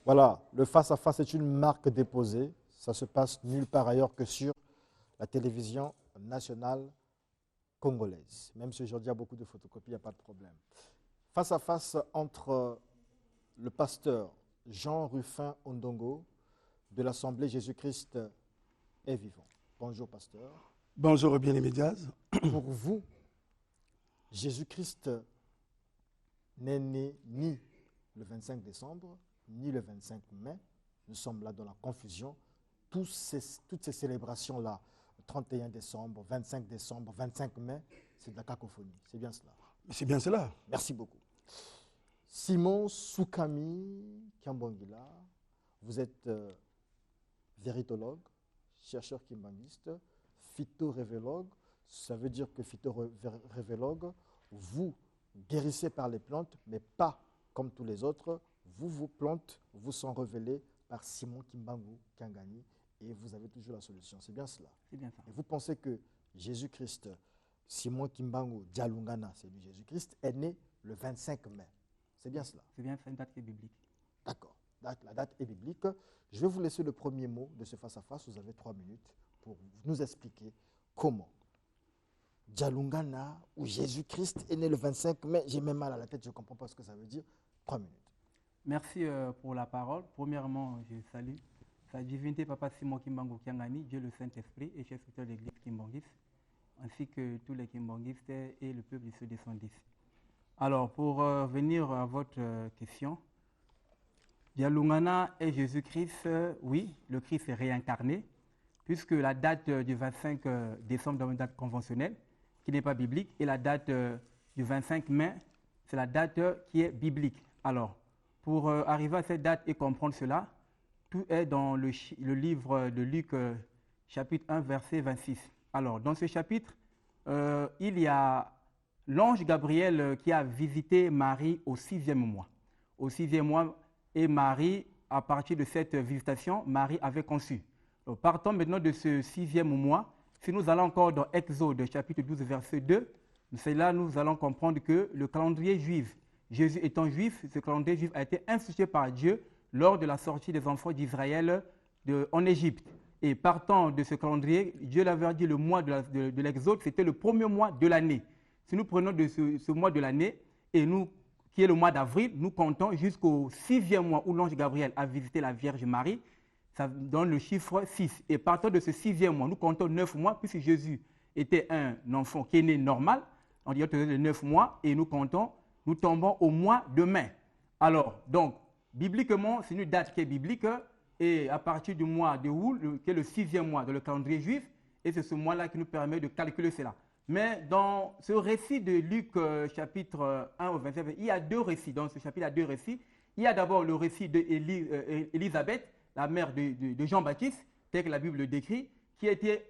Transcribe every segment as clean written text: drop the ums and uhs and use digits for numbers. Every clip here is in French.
Voilà, le face-à-face est une marque déposée. Ça se passe nulle part ailleurs que sur la télévision nationale congolaise. Même si aujourd'hui il y a beaucoup de photocopies, il n'y a pas de problème. Face-à-face entre le pasteur Jean Rufin Ondongo de l'Assemblée Jésus-Christ est vivant. Bonjour, pasteur. Bonjour, bien-aimé Diaz. Pour vous, Jésus-Christ n'est né ni le 25 décembre, ni le 25 mai. Nous sommes là dans la confusion. Toutes ces célébrations-là, 31 décembre, 25 décembre, 25 mai, c'est de la cacophonie. C'est bien cela. C'est bien cela. Merci beaucoup. Simon Soukami Kiambongila, vous êtes véritologue, chercheur kimbanguiste, phytorévélogue. Ça veut dire que phytorévélogue, vous guérissez par les plantes, mais pas comme tous les autres. Vos plantes vous sont révélées par Simon Kimbangu Kiangani et vous avez toujours la solution. C'est bien cela. C'est bien ça. Et vous pensez que Jésus-Christ, Simon Kimbangu Dialungana, c'est lui Jésus-Christ, est né le 25 mai. C'est bien cela. C'est bien ça, une date qui est biblique. D'accord. La date est biblique. Je vais vous laisser le premier mot de ce face-à-face. Vous avez 3 minutes pour nous expliquer comment Dialungana ou Jésus-Christ est né le 25 mai. J'ai même mal à la tête, je ne comprends pas ce que ça veut dire. 3 minutes. Merci pour la parole. Premièrement, je salue sa divinité Papa Simon Kimbangu Kiangani, Dieu le Saint-Esprit et chef secrétaire de l'église Kimbangiste, ainsi que tous les Kimbangistes et le peuple de ceux descendis. Alors, pour venir à votre question, Dialungana et Jésus-Christ, oui, le Christ est réincarné, puisque la date du 25 décembre est une date conventionnelle, qui n'est pas biblique, et la date du 25 mai, c'est la date qui est biblique. Alors, pour arriver à cette date et comprendre cela, tout est dans le livre de Luc, chapitre 1, verset 26. Alors, dans ce chapitre, il y a l'ange Gabriel qui a visité Marie au 6e mois. Au 6e mois, et Marie, à partir de cette visitation, Marie avait conçu. Donc, partons maintenant de ce 6e mois. Si nous allons encore dans Exode, chapitre 12, verset 2, c'est là nous allons comprendre que le calendrier juif, Jésus étant juif, ce calendrier juif a été institué par Dieu lors de la sortie des enfants d'Israël en Égypte. Et partant de ce calendrier, Dieu l'avait dit le mois de l'Exode, c'était le premier mois de l'année. Si nous prenons de ce mois de l'année, et nous, qui est le mois d'avril, nous comptons jusqu'au 6e mois où l'ange Gabriel a visité la Vierge Marie, ça donne le chiffre 6. Et partant de ce 6e mois, nous comptons 9 mois, puisque Jésus était un enfant qui est né normal, on dirait que c'est 9 mois, et nous tombons au mois de mai. Alors, donc, bibliquement, c'est une date qui est biblique, et à partir du mois de août, qui est le 6e mois dans le calendrier juif, et c'est ce mois-là qui nous permet de calculer cela. Mais dans ce récit de Luc, chapitre 1 au 27, il y a 2 récits. Dans ce chapitre, il y a 2 récits. Il y a d'abord le récit d'Élisabeth, la mère de Jean-Baptiste, tel que la Bible le décrit, qui a été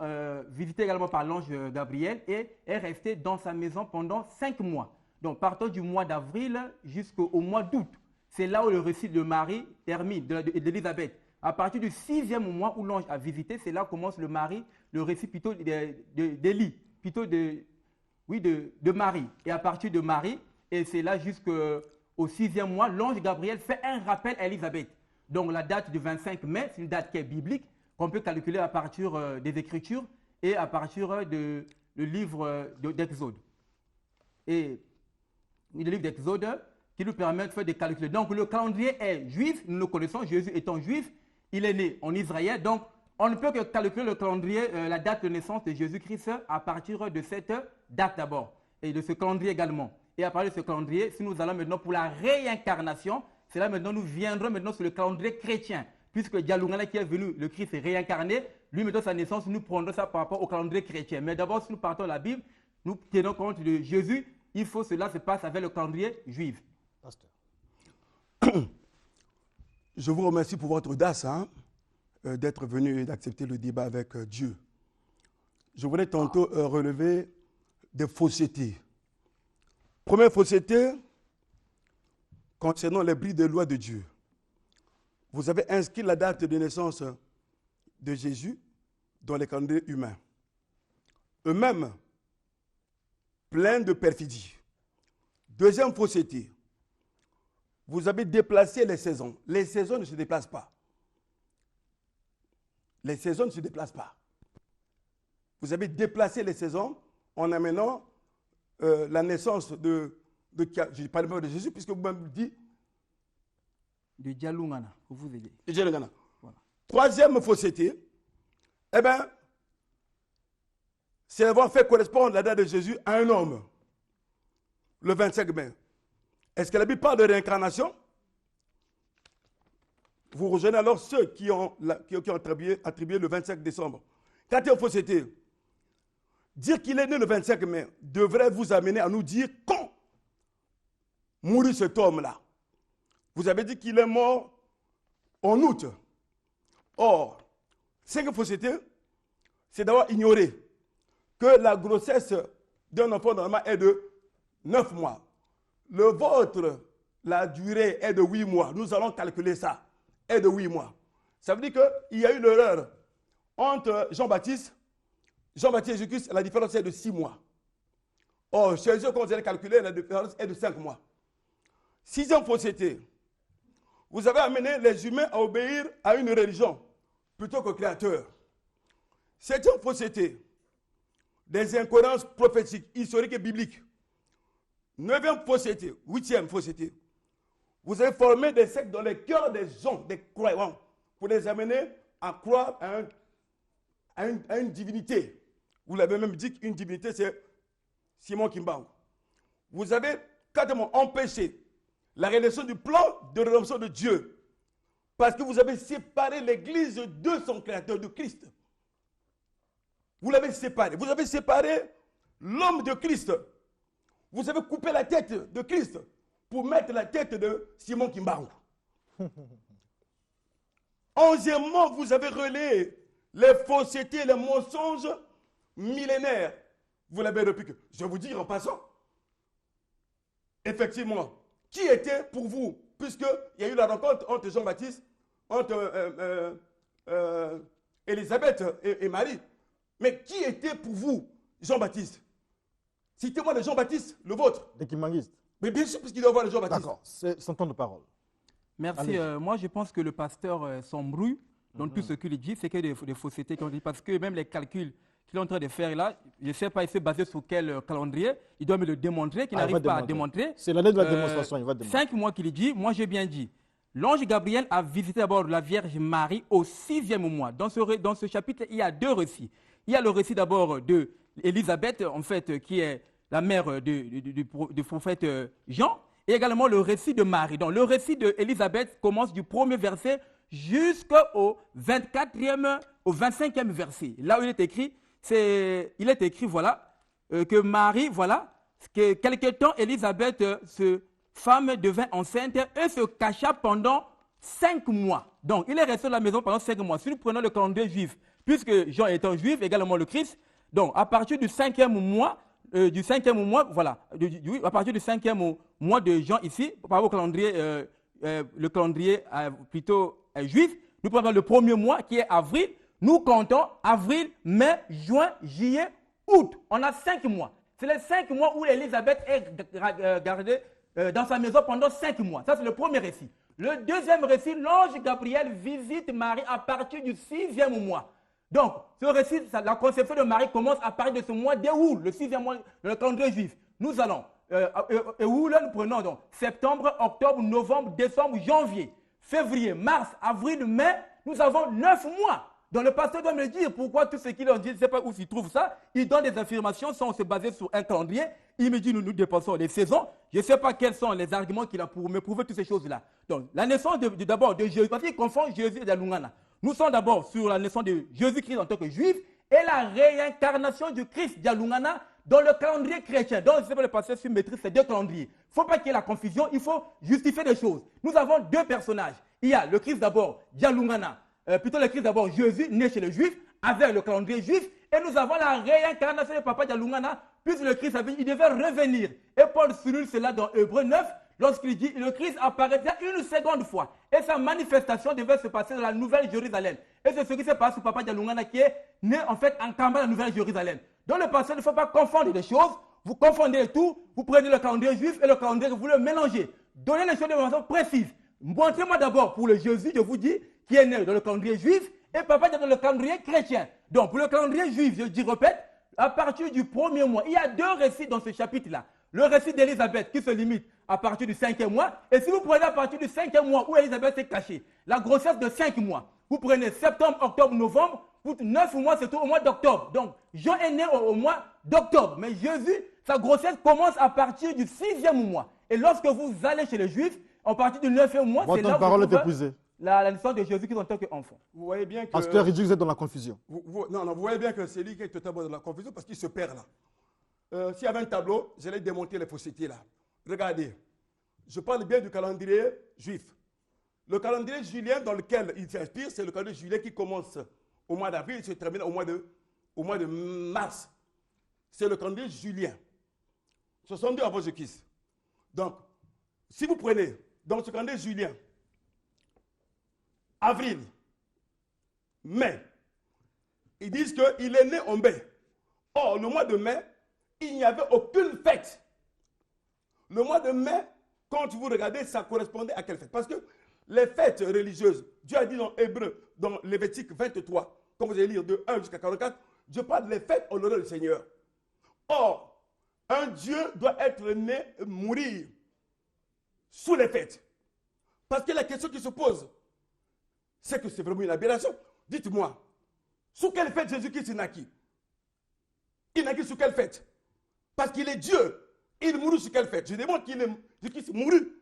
visitée également par l'ange Gabriel et est restée dans sa maison pendant 5 mois. Donc, partant du mois d'avril jusqu'au mois d'août, c'est là où le récit de Marie termine, d'Élisabeth. À partir du 6e mois où l'ange a visité, c'est là où commence le récit plutôt d'Élie, plutôt de Marie. Et à partir de Marie, et c'est là jusqu'au 6e mois, l'ange Gabriel fait un rappel à Élisabeth. Donc la date du 25 mai, c'est une date qui est biblique, qu'on peut calculer à partir des Écritures et à partir du livre d'Exode. Et le livre d'Exode qui nous permet de faire des calculs. Donc le calendrier est juif, nous le connaissons, Jésus étant juif, il est né en Israël, donc on ne peut que calculer le calendrier, la date de naissance de Jésus-Christ à partir de cette date d'abord, et de ce calendrier également. Et à partir de ce calendrier, si nous allons maintenant pour la réincarnation, c'est là maintenant nous viendrons maintenant sur le calendrier chrétien, puisque Dialungana qui est venu, le Christ est réincarné, lui maintenant sa naissance, nous prendrons ça par rapport au calendrier chrétien. Mais d'abord, si nous partons de la Bible, nous tenons compte de Jésus, il faut cela se passe avec le calendrier juif. Pasteur. Je vous remercie pour votre audace d'être venu et d'accepter le débat avec Dieu. Je voulais tantôt relever des faussetés. Première fausseté, concernant les bris de loi de Dieu. Vous avez inscrit la date de naissance de Jésus dans les calendriers humains. Eux-mêmes, pleins de perfidie. Deuxième fausseté, vous avez déplacé les saisons. Les saisons ne se déplacent pas. Les saisons ne se déplacent pas. Vous avez déplacé les saisons en amenant la naissance je parle même de Jésus, puisque vous-même dites De Djalungana, pour vous aider. de Djalungana. Voilà. Troisième fausseté, eh bien, c'est d'avoir fait correspondre la date de Jésus à un homme, le 25 mai. Est-ce que la Bible parle de réincarnation? Vous rejoignez alors ceux qui ont attribué le 25 décembre. Quatrième fausseté, dire qu'il est né le 25 mai devrait vous amener à nous dire quand mourut cet homme-là. Vous avez dit qu'il est mort en août. Or, cinquième fausseté, c'est d'avoir ignoré que la grossesse d'un enfant normalement est de 9 mois. Le vôtre, la durée est de 8 mois. Nous allons calculer ça. Est de 8 mois. Ça veut dire qu'il y a eu l'erreur entre Jean-Baptiste et Jésus-Christ. La différence est de 6 mois. Or, chez eux, quand vous allez calculer, la différence est de 5 mois. Sixième fausseté. Vous avez amené les humains à obéir à une religion plutôt qu'au Créateur. Septième fausseté. Des incohérences prophétiques, historiques et bibliques. Neuvième fausseté. Huitième fausseté. Vous avez formé des sectes dans les cœurs des gens, des croyants, pour les amener à croire à une divinité. Vous l'avez même dit qu'une divinité, c'est Simon Kimbangu. Vous avez carrément empêché la réalisation du plan de rédemption de Dieu. Parce que vous avez séparé l'Église de son Créateur, de Christ. Vous l'avez séparé. Vous avez séparé l'homme de Christ. Vous avez coupé la tête de Christ pour mettre la tête de Simon Kimbangu. Onzièmement, vous avez relayé les faussetés, les mensonges millénaires. Vous l'avez répliqué. Je vais vous dire en passant. Effectivement, qui était pour vous, puisqu'il y a eu la rencontre entre Jean-Baptiste, entre Élisabeth et Marie. Mais qui était pour vous Jean-Baptiste? Citez-moi le Jean-Baptiste, le vôtre. Des kimbanguistes. Mais bien sûr, puisqu'il doit avoir le Jean-Baptiste. D'accord, c'est son temps de parole. Merci. Moi, je pense que le pasteur s'embrouille dans tout ce qu'il dit. C'est qu'il y a des faussetés qu'on dit. Parce que même les calculs qu'il est en train de faire là, je ne sais pas, il s'est basé sur quel calendrier. Il doit me le démontrer, qu'il n'arrive pas à démontrer. C'est l'année de la démonstration, il va démontrer. 5 mois qu'il dit, moi j'ai bien dit. L'ange Gabriel a visité d'abord la Vierge Marie au 6e mois. Dans ce chapitre, il y a 2 récits. Il y a le récit d'abord d'Élisabeth, en fait, qui est la mère du prophète Jean, et également le récit de Marie. Donc le récit d'Élisabeth commence du 1er verset jusqu'au 25e verset. Là où il est écrit, voilà, que Marie, voilà, que quelque temps Élisabeth, femme devint enceinte et se cacha pendant 5 mois. Donc il est resté à la maison pendant 5 mois. Si nous prenons le calendrier juif, puisque Jean étant juif, également le Christ, donc à partir du 5e mois, voilà, à partir du 5e mois de Jean ici, par rapport au calendrier, le calendrier plutôt juif, nous prenons le premier mois qui est avril, nous comptons avril, mai, juin, juillet, août. On a 5 mois. C'est les 5 mois où Élisabeth est gardée dans sa maison pendant 5 mois. Ça, c'est le premier récit. Le deuxième récit, l'ange Gabriel visite Marie à partir du 6e mois. Donc, ce récit, la conception de Marie commence à partir de ce mois d'Éoul, le 6e mois de le calendrier juif. Nous allons, Éoul, nous prenons donc septembre, octobre, novembre, décembre, janvier, février, mars, avril, mai, nous avons 9 mois. Donc le pasteur doit me dire pourquoi tout ce qu'il en dit, je ne sais pas où il trouve ça. Il donne des affirmations sans se baser sur un calendrier. Il me dit nous dépensons les saisons. Je ne sais pas quels sont les arguments qu'il a pour me prouver toutes ces choses-là. Donc la naissance d'abord de Jésus, parce qu'il confond Jésus et Djalungana. Nous sommes d'abord sur la naissance de Jésus-Christ en tant que juif et la réincarnation du Christ Djalungana dans le calendrier chrétien. Donc je ne sais pas le pasteur si maîtrise ces 2 calendriers. Il ne faut pas qu'il y ait la confusion, il faut justifier les choses. Nous avons 2 personnages. Il y a le Christ d'abord, Djalungana. Plutôt le Christ d'abord, Jésus, né chez les Juifs, avec le calendrier juif. Et nous avons la réincarnation de Papa Djalungana, puisque le Christ avait dit qu'il devait revenir. Et Paul souligne cela dans Hébreux 9, lorsqu'il dit le Christ apparaîtra une seconde fois. Et sa manifestation devait se passer dans la Nouvelle Jérusalem. Et c'est ce qui s'est passé sur Papa Djalungana qui est né en fait en campagne de la Nouvelle Jérusalem. Dans le passé, il ne faut pas confondre les choses. Vous confondez tout, vous prenez le calendrier juif et le calendrier que vous le mélangez. donnez une information précise. Montrez-moi d'abord pour le Jésus, je vous dis, qui est né dans le calendrier juif, et papa est dans le calendrier chrétien. Donc, pour le calendrier juif, je répète, à partir du premier mois, il y a 2 récits dans ce chapitre-là. Le récit d'Élisabeth qui se limite à partir du 5e mois. Et si vous prenez à partir du 5e mois où Élisabeth est cachée, la grossesse de 5 mois, vous prenez septembre, octobre, novembre, pour 9 mois, c'est au mois d'octobre. Donc, Jean est né au mois d'octobre. Mais Jésus, sa grossesse commence à partir du 6e mois. Et lorsque vous allez chez les Juifs, à partir du 9e mois, c'est là où vous trouvez l'histoire de Jésus qui est en tant qu'enfant. Vous voyez bien que... Pasteur, il dit que vous êtes dans la confusion. Vous voyez bien que c'est lui qui est totalement dans la confusion parce qu'il se perd là. S'il y avait un tableau, j'allais démonter les faussetés là. Regardez, je parle bien du calendrier juif. Le calendrier julien dans lequel il s'inspire, c'est le calendrier julien qui commence au mois d'avril et se termine au mois de mars. C'est le calendrier julien. 62 avant Jésus-Christ. Donc, si vous prenez dans ce calendrier julien, avril, mai, ils disent qu'il est né en mai. Or, le mois de mai, il n'y avait aucune fête. Le mois de mai, quand vous regardez, ça correspondait à quelle fête? Parce que les fêtes religieuses, Dieu a dit dans Hébreu, dans Lévitique 23, quand vous allez lire de 1 jusqu'à 44, Dieu parle des fêtes en l'honneur du Seigneur. Or, un Dieu doit être né, mourir sous les fêtes. Parce que la question qui se pose, c'est que c'est vraiment une aberration. Dites-moi, sous quelle fête Jésus-Christ naquit? Il naquit sous quelle fête? Parce qu'il est Dieu. Il mourut sur quelle fête? Je demande qu'il est Jésus-Christ mourut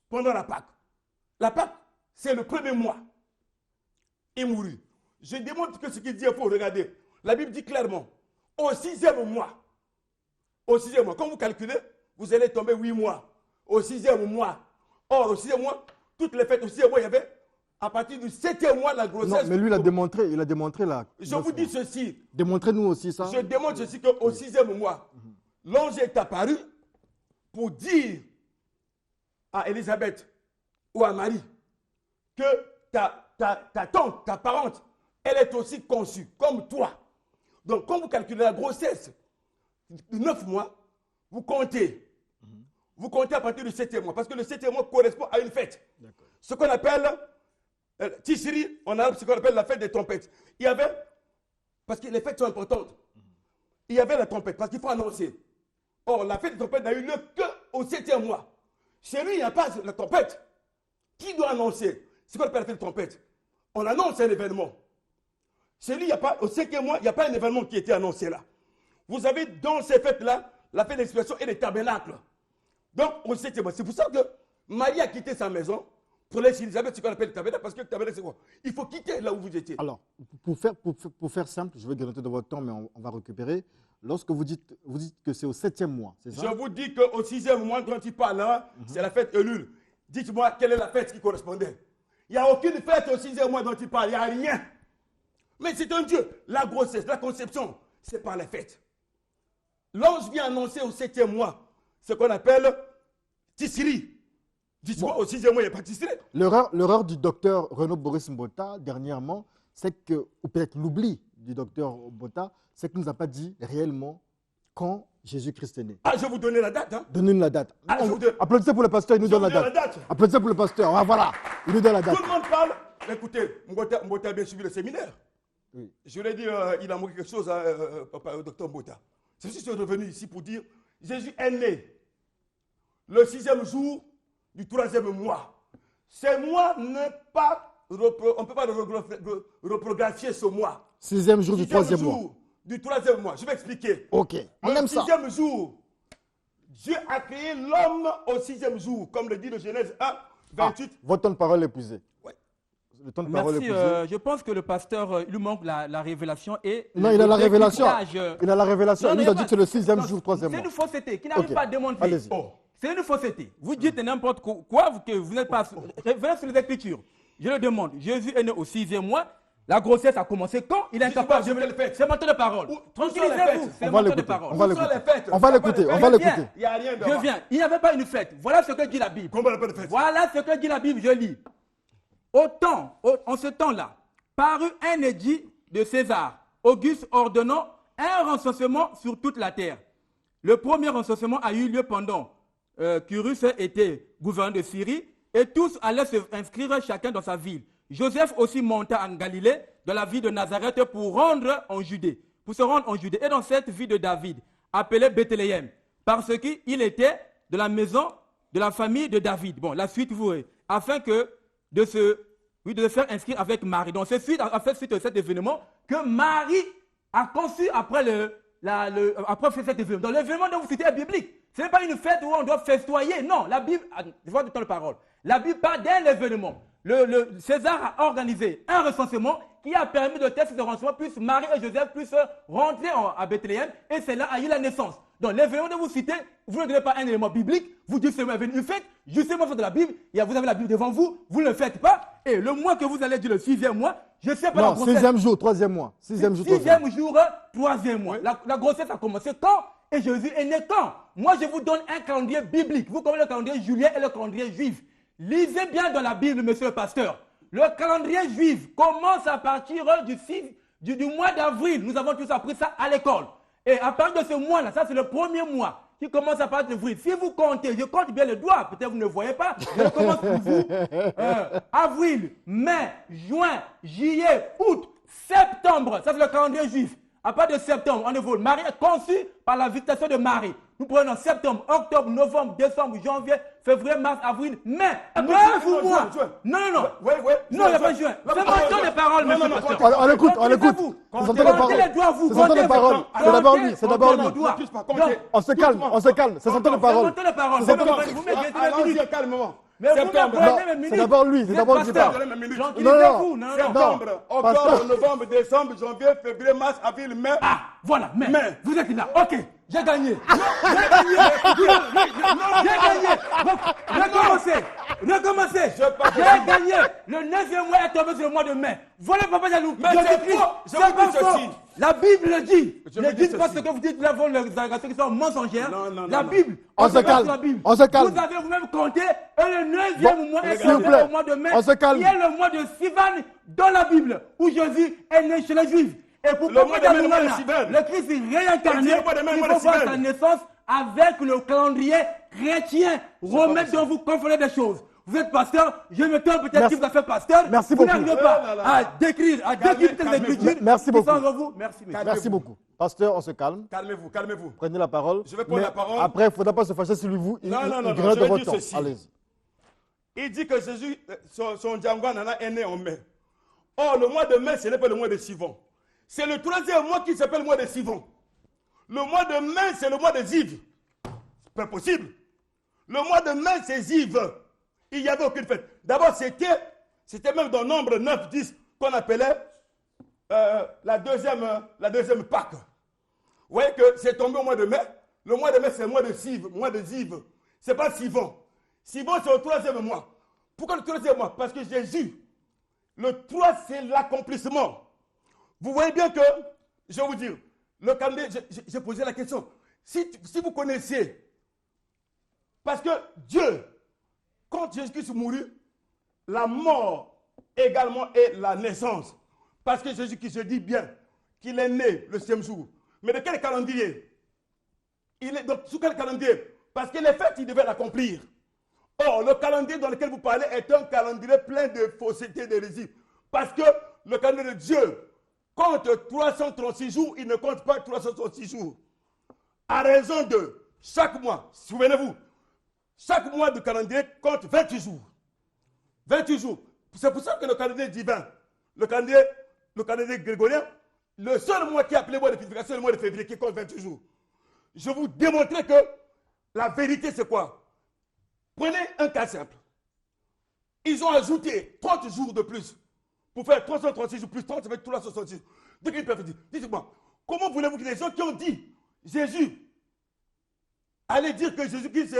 pendant la Pâque. La Pâque, c'est le premier mois. Il mourut. Je démontre que ce qu'il dit est faux. Regardez, la Bible dit clairement, au 6e mois, quand vous calculez, vous allez tomber 8 mois. Au 6e mois. Or, au 6e mois, toutes les fêtes, au 6e mois, il y avait, à partir du 7e mois, la grossesse. Non, mais lui, il a démontré là. Je vous dis ceci. Démontrez-nous aussi ça. Je démontre ceci qu'au 6e mois, l'ange est apparu pour dire à Élisabeth ou à Marie que ta tante, ta parente, elle est aussi conçue comme toi. Donc, quand vous calculez la grossesse de 9 mois, vous comptez. Vous comptez à partir du 7e mois, parce que le 7e mois correspond à une fête. Ce qu'on appelle, Tishri, en arabe, ce qu'on appelle la fête des trompettes. Il y avait, parce que les fêtes sont importantes, il y avait la trompette, parce qu'il faut annoncer. Or, la fête des trompettes n'a eu lieu qu'au 7e mois. Chez lui, il n'y a pas la trompette. Qui doit annoncer? C'est quoi qu'on appelle la fête des trompettes? On annonce un événement. Chez lui, il n'y a pas, au 5e mois, il n'y a pas un événement qui a été annoncé là. Vous avez dans ces fêtes-là, la fête d'expiation et les tabernacles. Donc, au 7e mois. C'est pour ça que Marie a quitté sa maison pour aller chez Elisabeth, ce qu'on appelle le tabernacle, parce que le tabernacle, c'est quoi? Il faut quitter là où vous étiez. Alors, pour faire simple, je vais grignoter de votre temps, mais on va récupérer. Lorsque vous dites que c'est au 7e mois, c'est ça? Je vous dis qu'au 6e mois, quand il parle là, c'est la fête Elul. Dites-moi, quelle est la fête qui correspondait? Il n'y a aucune fête au 6e mois dont il parle, il n'y a rien. Mais c'est un Dieu. La grossesse, la conception, c'est par les fêtes. L'ange vient annoncer au 7e mois ce qu'on appelle Tishri. Dites-moi, au 6e mois, il n'y a pas de Tishri. L'erreur du docteur Renaud Boris Mbota, dernièrement, c'est que, ou peut-être l'oubli du docteur Mbota, c'est qu'il ne nous a pas dit réellement quand Jésus-Christ est né. Ah, je vais vous donner la date. Hein. Donnez-nous la date. Ah, applaudissez pour le pasteur, il nous donne la date. Applaudissez pour le pasteur. Ah, voilà, il nous donne la date. Tout le monde parle. Écoutez, Mbota a bien suivi le séminaire. Oui. Je lui ai dit, il a manqué quelque chose au docteur Mbota. C'est juste que je suis revenu ici pour dire, Jésus est né le 6e jour du 3e mois. Ce mois n'est pas, on ne peut pas reprographier ce mois. 6e jour du 3e mois. Du 3e mois. Je vais expliquer. Ok, on aime ça. Le 6e jour, Dieu a créé l'homme au 6e jour, comme le dit le Genèse 1, 28. Votre temps de parole est épuisé. Ouais. Le temps de parole est épuisé. Je pense que le pasteur, il lui manque la révélation et... Non, il a la révélation. Il a la révélation. Non, il nous a dit que c'est le 6e jour, 3e mois. C'est une fausseté qui n'arrive pas à démontrer. Allez-y. C'est une fausseté. Vous dites n'importe quoi, que vous n'êtes pas... Revenez sur les Écritures. Je le demande. Jésus est né au 6e mois. La grossesse a commencé quand? Il est incapable de le faire. C'est mon temps de parole. Tranquillisez-vous. C'est mon temps de parole. On va l'écouter. Il n'y a rien de... Je viens. Il n'y avait pas une fête. Voilà ce que dit la Bible. Comment on appelle fête? Voilà ce que dit la Bible. Je lis. En ce temps-là, parut un édit de César, Auguste ordonnant un recensement sur toute la terre. Le premier recensement a eu lieu pendant Cyrus était gouverneur de Syrie et tous allaient s'inscrire chacun dans sa ville. Joseph aussi monta en Galilée, dans la ville de Nazareth, pour se rendre en Judée. Et dans cette ville de David, appelée Bethléem, parce qu'il était de la maison de la famille de David. Bon, la suite, vous voyez, afin de se faire inscrire avec Marie. Donc, c'est suite à cet événement que Marie a conçu après cet événement. Donc, l'événement dont vous citez est biblique. Ce n'est pas une fête où on doit festoyer. Non, la Bible, je vois du temps de parole. La Bible parle d'un événement. César a organisé un recensement qui a permis de tester ce recensement, puis Marie et Joseph puissent rentrer à Bethléem, et c'est là a eu la naissance. Donc l'événement que vous citez, vous ne donnez pas un élément biblique, vous dites c'est une fête, justement de la Bible, vous avez la Bible devant vous, vous ne le faites pas, et le mois que vous allez dire le 6e mois, je ne sais pas Non, la grossesse. 6e jour, 3e mois. 6e jour, 3e mois. La grossesse a commencé quand? Et Jésus est né quand? Moi, je vous donne un calendrier biblique. Vous connaissez le calendrier julien et le calendrier juif. Lisez bien dans la Bible, monsieur le pasteur. Le calendrier juif commence à partir du mois d'avril. Nous avons tous appris ça à l'école. Et à partir de ce mois-là, ça c'est le premier mois qui commence à partir d'avril. Si vous comptez, je compte bien les doigts, peut-être vous ne voyez pas, je commence pour vous. Avril, mai, juin, juillet, août, septembre, ça c'est le calendrier juif. À partir de septembre, on évolue. Marie est conçue par la visitation de Marie. Nous prenons septembre, octobre, novembre, décembre, janvier, février, mars, avril, mai. 9 mois. Non. Non, il n'y a pas juin. C'est mon temps de parole, monsieur le pasteur. On écoute. C'est son temps de parole. C'est son temps de parole. C'est d'abord lui. C'est d'abord lui. On se calme. C'est son temps de parole. Allons-y calmement. C'est d'abord lui. C'est d'abord lui qui parle. Non. Septembre, octobre, novembre, décembre, janvier, février, mars, avril, mai. Ah, voilà, mai. Vous êtes là. Ok, j'ai gagné. Recommencez. J'ai gagné. Le 9e mois est tombé sur le mois de mai. Voilà, papa Jaloux. Mais c'est faux. La Bible le dit. Ne dites pas ce que vous dites là, vos allégations qui sont mensongères. La Bible. On se calme. Vous avez vous-même compté. Et le 9e mois est tombé au mois de mai. On se calme. Qui est le mois de Sivan dans la Bible, où Jésus est né chez les Juifs. Et pour le Christ est réincarné, il faut voir sa naissance avec le calendrier chrétien. Remettre dont vous confondez des choses. Vous êtes pasteur, je me trompe peut-être que vous avez fait pasteur. Merci vous beaucoup. n'arrivez pas à décrire, à décrypter les écritures. Merci beaucoup. Merci beaucoup. Pasteur, on se calme. Calmez-vous. Prenez la parole. Je vais prendre la parole. Après, il ne faudra pas se fâcher sur vous. Non. Je vais dire ceci. Allez-y. Il dit que Jésus, son Django Nana est né en mai. Or, le mois de mai, ce n'est pas le mois de Sivan. C'est le 3e mois qui s'appelle le mois de Sivan. Le mois de mai, c'est le mois de Ziv. C'est pas possible. Le mois de mai, c'est Ziv. Il n'y avait aucune fête. D'abord, c'était même dans Nombre 9, 10 qu'on appelait la deuxième Pâque. Vous voyez que c'est tombé au mois de mai. Le mois de mai, c'est le mois de Ziv. Ce n'est pas Sivan. Sivan, c'est le 3e mois. Pourquoi le 3e mois? Parce que Jésus, le 3, c'est l'accomplissement. Vous voyez bien que, je vais vous dire, le calendrier, j'ai posé la question. Si vous connaissez, parce que Dieu, quand Jésus-Christ mourut, la mort également est la naissance. Parce que Jésus-Christ se dit bien qu'il est né le 6e jour. Mais de quel calendrier? Il est donc sous quel calendrier? Parce que les fêtes, il devait l'accomplir. Or, le calendrier dans lequel vous parlez est un calendrier plein de fausseté, d'hérésie. Parce que le calendrier de Dieu compte 336 jours, il ne compte pas 336 jours. À raison de chaque mois, souvenez-vous, chaque mois du calendrier compte 28 jours. 28 jours. C'est pour ça que le calendrier divin, le calendrier grégorien, le seul mois qui est appelé mois de purification, c'est le mois de février qui compte 28 jours. Je vous démontrer que la vérité, c'est quoi? Prenez un cas simple. Ils ont ajouté 30 jours de plus pour faire 336 jours plus 30, ça fait 366. Donc ils peuvent dire, dites-moi, comment voulez-vous que les gens qui ont dit Jésus allaient dire que Jésus-Christ,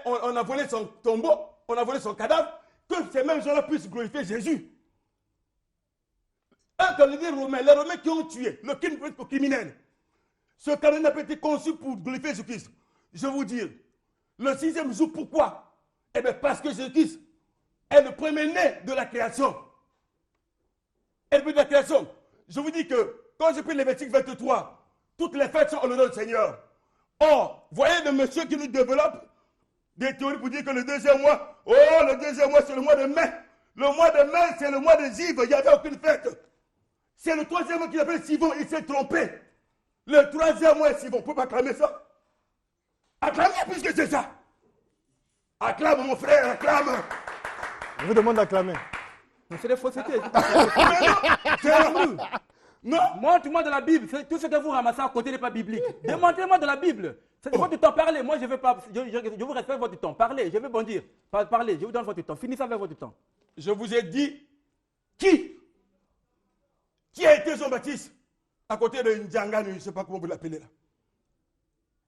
on a volé son tombeau, on a volé son cadavre, que ces mêmes gens-là puissent glorifier Jésus? Un calendrier romain, les Romains qui ont tué le criminel, ce calendrier n'a pas été conçu pour glorifier Jésus-Christ. Je vais vous dire, le 6e jour, pourquoi? Eh bien, parce que Jésus-Christ est le premier-né de la création. Et le de la création. Je vous dis que, quand j'ai pris Lévitique 23, toutes les fêtes sont en l'honneur du Seigneur. Or, voyez le monsieur qui nous développe des théories pour dire que le deuxième mois, le deuxième mois, c'est le mois de mai. Le mois de mai, c'est le mois de Ziv. Il n'y avait aucune fête. C'est le troisième mois qu'il appelle Sivon. Il s'est trompé. Le troisième mois est Sivon. On ne peut pas acclamer ça. Acclamez puisque c'est ça. Acclame, mon frère, acclame. Je vous demande d'acclamer. C'est des faussetés. Non. Montre-moi dans la Bible. Tout ce que vous ramassez à côté n'est pas biblique. Démontrez-moi dans la Bible. C'est votre temps, parlez. Moi, je veux pas. Je vous respecte votre temps. Parlez. Je veux bondir. Parlez. Je vous donne votre temps. Finissez avec votre temps. Je vous ai dit qui a été Jean-Baptiste à côté de Ndjanga, je ne sais pas comment vous l'appelez là.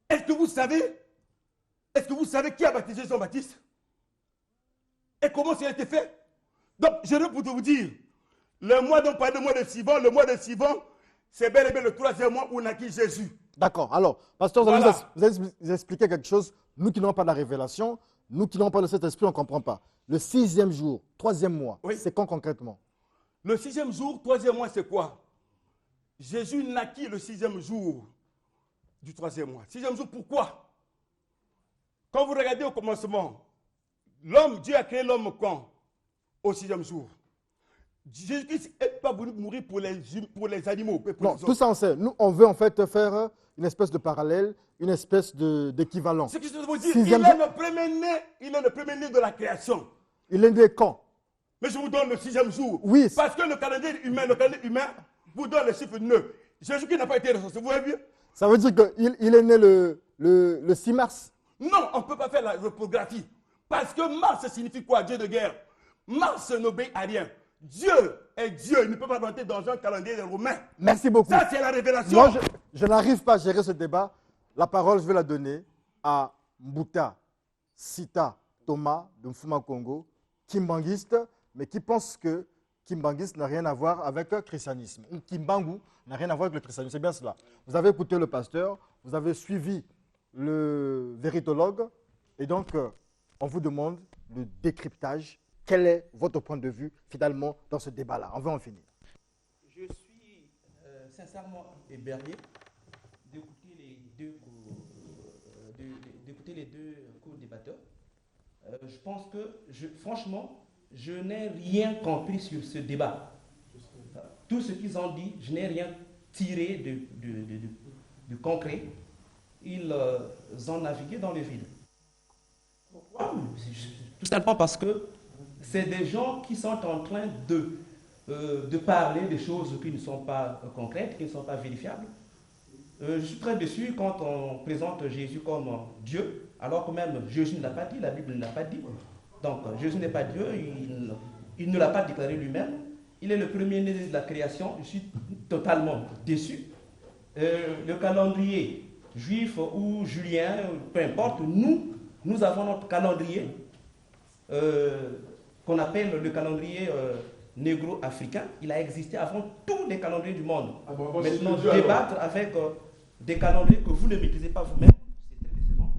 Est-ce que vous savez qui a baptisé Jean-Baptiste? Et comment ça a été fait? Donc, je veux pour vous dire, le mois dont on parle, le mois de Sivan, c'est bel et bien le troisième mois où naquit Jésus. D'accord. Alors, pasteur, vous Voilà. allez nous expliquer quelque chose. Nous qui n'avons pas la révélation, nous qui n'avons pas le Saint-Esprit, on ne comprend pas. Le 6e jour, 3e mois, Oui. c'est quand concrètement? Le 6e jour, 3e mois, c'est quoi? Jésus naquit le 6e jour du 3e mois. 6e jour, pourquoi? Quand vous regardez au commencement, Dieu a créé l'homme quand? Au 6e jour. Jésus-Christ n'est pas venu mourir pour les animaux. Pour Non, les tout hommes. ça on sait. Nous, on veut en fait faire une espèce de parallèle, une espèce d'équivalent. Ce que je veux vous dire, Sixième il est jour. le premier-né de la création. Il est né quand? Mais je vous donne le 6e jour. Oui. Parce que le calendrier humain vous donne le chiffre 9. Jésus-Christ n'a pas été recensé. Vous voyez bien? Ça veut dire qu'il est né le 6 mars. Non, on ne peut pas faire la reprographie. Parce que Mars signifie quoi? Dieu de guerre. Mars n'obéit à rien. Dieu est Dieu. Il ne peut pas rentrer dans un calendrier des Romains. Merci beaucoup. Ça, c'est la révélation. Moi, je n'arrive pas à gérer ce débat. La parole, je vais la donner à Mbuta Sita Thomas de Mfuma Congo, kimbanguiste, mais qui pense que kimbanguiste n'a rien à voir avec le christianisme. Ou kimbangu n'a rien à voir avec le christianisme. C'est bien cela. Vous avez écouté le pasteur, vous avez suivi le véritologue, et donc on vous demande le décryptage. Quel est votre point de vue finalement dans ce débat-là? On va en finir. Je suis sincèrement éberlué d'écouter les deux co-débatteurs. Je pense que, franchement, je n'ai rien compris sur ce débat. Tout ce qu'ils ont dit, je n'ai rien tiré de concret. Ils ont navigué dans le vide. Pourquoi? Tout simplement parce que c'est des gens qui sont en train de parler des choses qui ne sont pas concrètes, qui ne sont pas vérifiables. Je suis très déçu quand on présente Jésus comme Dieu, alors que même Jésus ne l'a pas dit, la Bible ne l'a pas dit. Donc Jésus n'est pas Dieu, il ne l'a pas déclaré lui-même. Il est le premier-né de la création, je suis totalement déçu. Le calendrier juif ou julien, peu importe, nous avons notre calendrier qu'on appelle le calendrier négro-africain. Il a existé avant tous les calendriers du monde. Maintenant, débattre avec des calendriers que vous ne maîtrisez pas vous-même, c'est très décevant.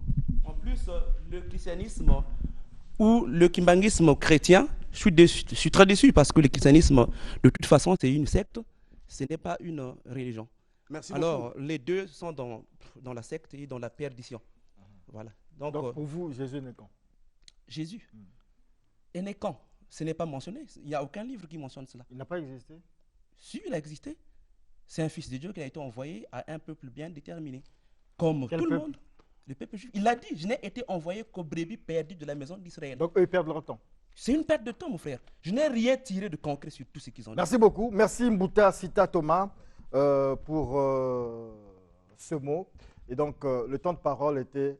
En plus, le christianisme ou le kimbanguisme chrétien, je suis très déçu parce que le christianisme, de toute façon, c'est une secte, ce n'est pas une religion. Merci Alors, beaucoup. les deux sont dans la secte et dans la perdition. Voilà. Donc pour vous, Jésus est né quand? Jésus est né quand? Ce n'est pas mentionné. Il n'y a aucun livre qui mentionne cela. Il n'a pas existé? Si, il a existé. C'est un fils de Dieu qui a été envoyé à un peuple bien déterminé. Comme Quel tout le peuple? monde. Le peuple juif. Il a dit, je n'ai été envoyé qu'aux brebis perdues de la maison d'Israël. Donc eux, ils perdent leur temps. C'est une perte de temps, mon frère. Je n'ai rien tiré de concret sur tout ce qu'ils ont dit. Merci beaucoup. Merci Mbuta Sita Thomas pour ce mot. Et donc, le temps de parole était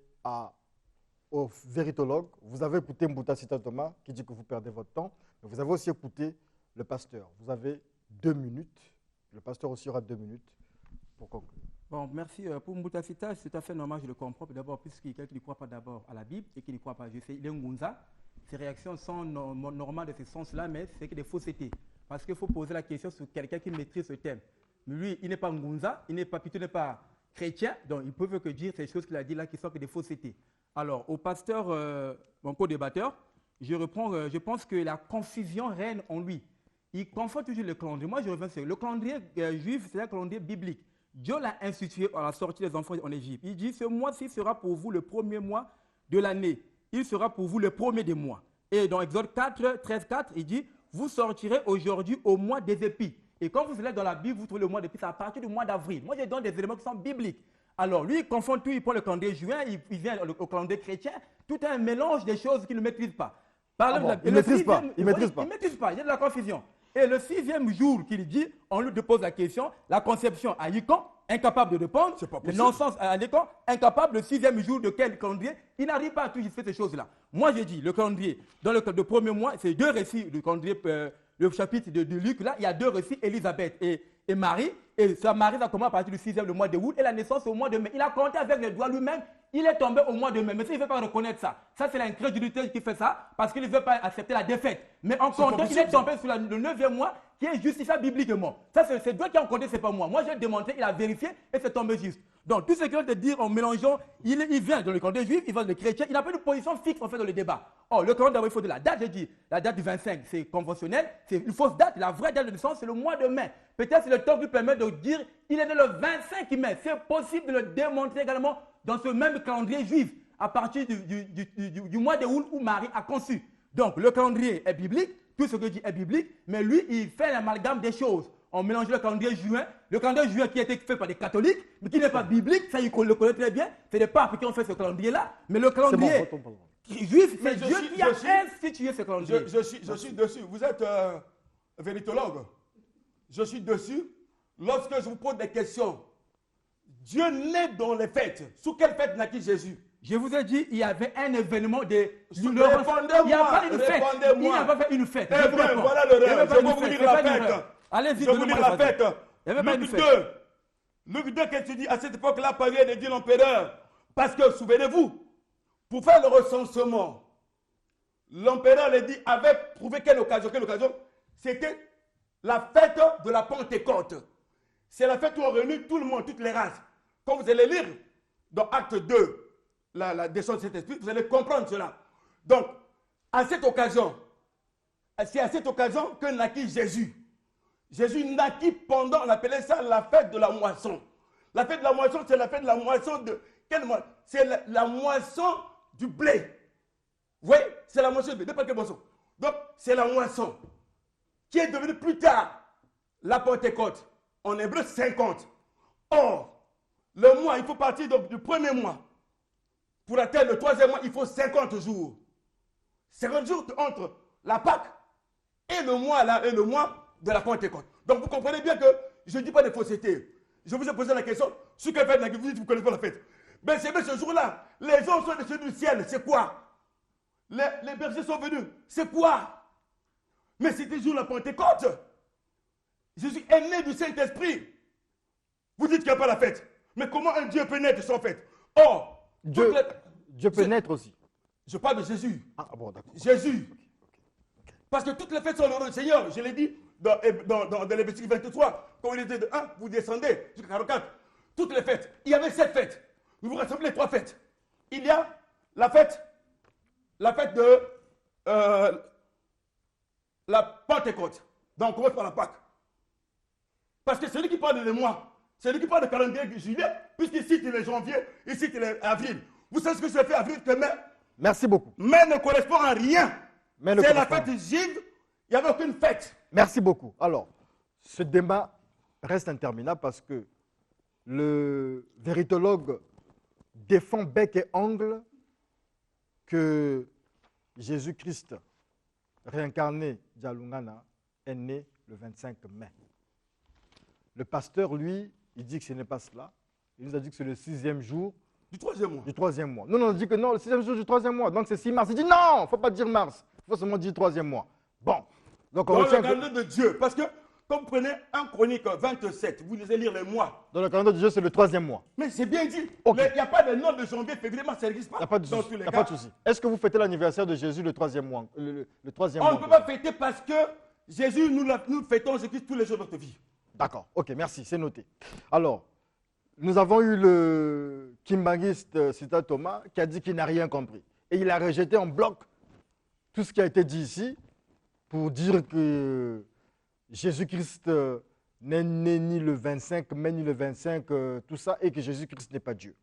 au véritologue. Vous avez écouté Mbuta Sita Thomas qui dit que vous perdez votre temps. Mais vous avez aussi écouté le pasteur. Vous avez 2 minutes. Le pasteur aussi aura 2 minutes pour conclure. Bon, merci pour Mbuta Sita. C'est tout à fait normal, je le comprends. D'abord, puisqu'il ne croit pas d'abord à la Bible et qu'il ne croit pas à Dieu. Il est un Ngunza. Ses réactions sont normales de ce sens-là, mais c'est que des faussetés. Parce qu'il faut poser la question sur quelqu'un qui maîtrise ce thème. Mais lui, il n'est pas Ngunza, il n'est pas chrétien, donc il peut que dire ces choses qu'il a dit là qui sont que des faussetés. Alors, au pasteur, mon co-débatteur, je pense que la confusion règne en lui. Il confond toujours le calendrier. Moi, je reviens sur le calendrier juif, c'est un calendrier biblique. Dieu l'a institué à la sortie des enfants en Égypte. Il dit, ce mois-ci sera pour vous le premier mois de l'année. il sera pour vous le premier des mois. Et dans Exode 4, 13, 4, il dit, vous sortirez aujourd'hui au mois des épis. Et quand vous allez dans la Bible, vous trouvez le mois d'épis, c'est à partir du mois d'avril. Moi, je donne des éléments qui sont bibliques. Alors, lui, il confond tout, il prend le calendrier juin, il vient au calendrier chrétien. Tout est un mélange des choses qu'il ne maîtrise pas. Il ne maîtrise pas. Il ne maîtrise pas, il y a de la confusion. Et le 6e jour qu'il dit, on lui pose la question, la conception à Yikon, incapable de répondre. Le non-sens à Yikon, incapable, le 6e jour de quel calendrier, il n'arrive pas à tout faire ces choses-là. Moi, je dis, le calendrier, dans le premier mois, c'est 2 récits du calendrier, le chapitre de Luc, là, il y a 2 récits, Élisabeth et Marie. Et sa Marie, ça commence à partir du 6e le mois de août et la naissance au mois de mai. Il a compté avec les doigts lui-même. Il est tombé au mois de mai. Mais il ne veut pas reconnaître ça. Ça, c'est l'incrédulité qui fait ça parce qu'il ne veut pas accepter la défaite. Mais en comptant, il est tombé sur le 9e mois qui est justifiable bibliquement. Ça, c'est Dieu qui a compté, ce n'est pas moi. Moi, j'ai démontré, il a vérifié et c'est tombé juste. Donc, tout ce qu'il veut te dire en mélangeant, il vient dans le camp des Juifs, il va dans le chrétien, il n'a pas une position fixe en fait dans le débat. Oh, le camp d'abord, il faut de la date, j'ai dit. La date du 25, c'est conventionnel, c'est une fausse date. La vraie date de naissance, c'est le mois de mai. Peut-être c'est le temps qui permet de dire il est né le 25 mai. C'est possible de le démontrer également dans ce même calendrier juif, à partir du mois de août où Marie a conçu. Donc, le calendrier est biblique, tout ce que je dis est biblique, mais lui, il fait l'amalgame des choses. On mélange le calendrier juin qui a été fait par des catholiques, mais qui n'est pas biblique, ça il le connaît très bien, c'est des papes qui ont fait ce calendrier-là, mais le calendrier juif, c'est Dieu qui a institué ce calendrier. Je suis dessus. Vous êtes véritologue. Je suis dessus. Lorsque je vous pose des questions, Dieu naît dans les fêtes. Sous quelle fête naquit Jésus? Je vous ai dit, il y avait un événement de... Répondez-moi. Il n'y a pas une fête. Il n'a pas fait une fête. Eh bien, voilà le rêve. Je vais vous lire la fête. Allez-y, je vais vous lire la fête. Luc 2, qu'est-ce que tu dis? À cette époque-là, parlait de Dieu l'empereur. Parce que, souvenez-vous, pour faire le recensement, l'empereur les dit, avait trouvé quelle occasion? C'était la fête de la Pentecôte. C'est la fête où on réunit tout le monde, toutes les races. Quand vous allez lire dans Acte 2, la descente de cet esprit, vous allez comprendre cela. Donc, à cette occasion, c'est à cette occasion que naquit Jésus. Jésus naquit pendant, on appelait ça la fête de la moisson. La fête de la moisson, c'est la fête de la moisson de... Quelle moisson? C'est la moisson du blé. Vous voyez? C'est la moisson du blé. De pas quelle moisson? Donc, c'est la moisson qui est devenue plus tard la Pentecôte. En hébreu, 50. Or, le mois, il faut partir du premier mois. Pour atteindre le 3e mois, il faut 50 jours. 50 jours entre la Pâque et le mois là, et le mois de la Pentecôte. Donc vous comprenez bien que je ne dis pas de fausseté. Je vous ai posé la question, sur quelle fête vous dites que vous ne connaissez pas la fête. Mais c'est bien ce jour-là, les gens sont descendus du ciel, c'est quoi? Les bergers sont venus, c'est quoi? Mais c'était le jour de la Pentecôte. Jésus est né du Saint-Esprit. Vous dites qu'il n'y a pas la fête. Mais comment un Dieu peut naître sans fête? Or, Dieu peut naître aussi. Je parle de Jésus. Ah bon, d'accord. Jésus. Parce que toutes les fêtes sont l'honneur du Seigneur. Je l'ai dit dans Lévitique 23. Quand il était de 1, vous descendez jusqu'à 44. Toutes les fêtes. Il y avait 7 fêtes. Nous vous rassemblez les 3 fêtes. Il y a la fête de la Pentecôte. Donc on commence par la Pâque. Parce que c'est lui qui parle de mois. C'est lui qui parle de calendrier juillet, puisqu'il cite les janvier, il cite les avril. Vous savez ce que c'est fait avril que mai? Merci beaucoup. Mai ne correspond à rien. C'est la fête juive, il n'y avait aucune fête. Merci beaucoup. Alors, ce débat reste interminable parce que le véritologue défend bec et ongle que Jésus-Christ, réincarné d'Alungana, est né le 25 mai. Le pasteur, lui, il dit que ce n'est pas cela. Il nous a dit que c'est le 6e jour du 3e mois. Du 3e mois. Nous, on a dit que non, le 6e jour du 3e mois. Donc c'est 6 mars. Il dit non, il ne faut pas dire mars. Il faut seulement dire 3e mois. Bon. Donc on retient le calendrier de Dieu. Parce que quand vous prenez 1 Chronique 27, vous lisez lire les mois. Dans le calendrier de Dieu, c'est le 3e mois. Mais c'est bien dit. Okay. Il n'y a pas de nom de janvier, février, mars, ça n'existe pas. Il n'y a pas de souci. Il n'y a pas de souci. Est-ce que vous fêtez l'anniversaire de Jésus le 3e mois, le 3e mois? On ne peut pas fêter parce que Jésus, nous fêtons Jésus tous les jours de notre vie. D'accord. Ok, merci. C'est noté. Alors, nous avons eu le kimbangiste Sita Thomas qui a dit qu'il n'a rien compris. Et il a rejeté en bloc tout ce qui a été dit ici pour dire que Jésus-Christ n'est né ni le 25 mai ni le 25, tout ça, et que Jésus-Christ n'est pas Dieu.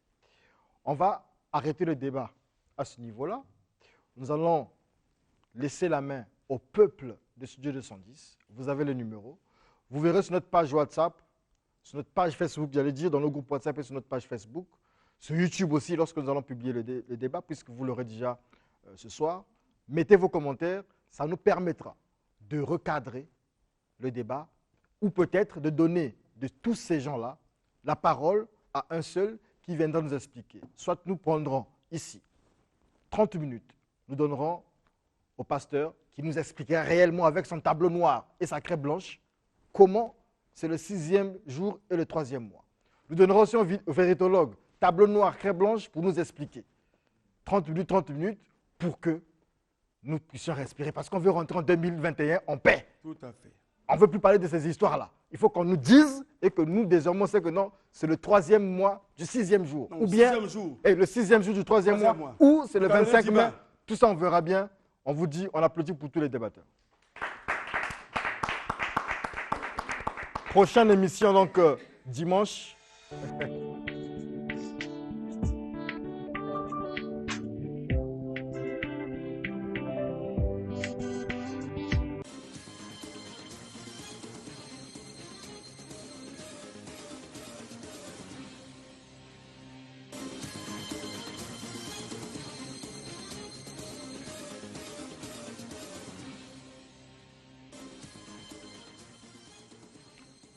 On va arrêter le débat à ce niveau-là. nous allons laisser la main au peuple de Studio 210. Vous avez le numéro. Vous verrez sur notre page WhatsApp, sur notre page Facebook, j'allais dire, dans nos groupes WhatsApp et sur notre page Facebook, sur YouTube aussi, lorsque nous allons publier le débat, puisque vous l'aurez déjà ce soir. Mettez vos commentaires, ça nous permettra de recadrer le débat ou peut-être de donner de tous ces gens-là la parole à un seul qui viendra nous expliquer. Soit nous prendrons ici 30 minutes, nous donnerons au pasteur qui nous expliquera réellement avec son tableau noir et sa craie blanche comment c'est le 6e jour et le 3e mois. Nous donnerons aussi au véritologue tableau noir, craie blanche pour nous expliquer. 30 minutes pour que nous puissions respirer parce qu'on veut rentrer en 2021 en paix. Tout à fait. On ne veut plus parler de ces histoires-là. Il faut qu'on nous dise et que nous, désormais, on sait que non, c'est le 3e mois du 6e jour. Non, ou bien 6e jour. Et le 6e jour du 3e mois. Ou c'est le 25 mai. Tout ça, on verra bien. On vous dit, on applaudit pour tous les débatteurs. Prochaine émission, donc, dimanche.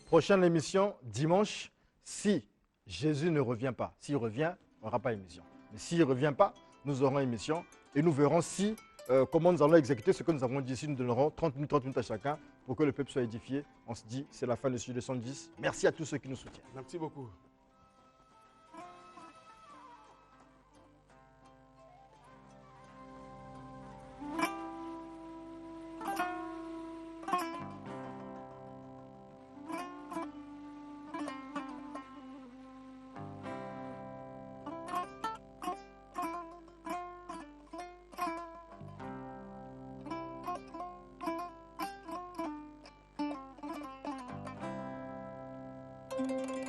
Prochaine émission, dimanche, si Jésus ne revient pas. S'il revient, on n'aura pas émission. Mais s'il ne revient pas, nous aurons émission et nous verrons si, comment nous allons exécuter ce que nous avons dit ici. Nous donnerons 30 minutes à chacun pour que le peuple soit édifié. On se dit, c'est la fin de Studio 210. Merci à tous ceux qui nous soutiennent. Merci beaucoup. Thank you.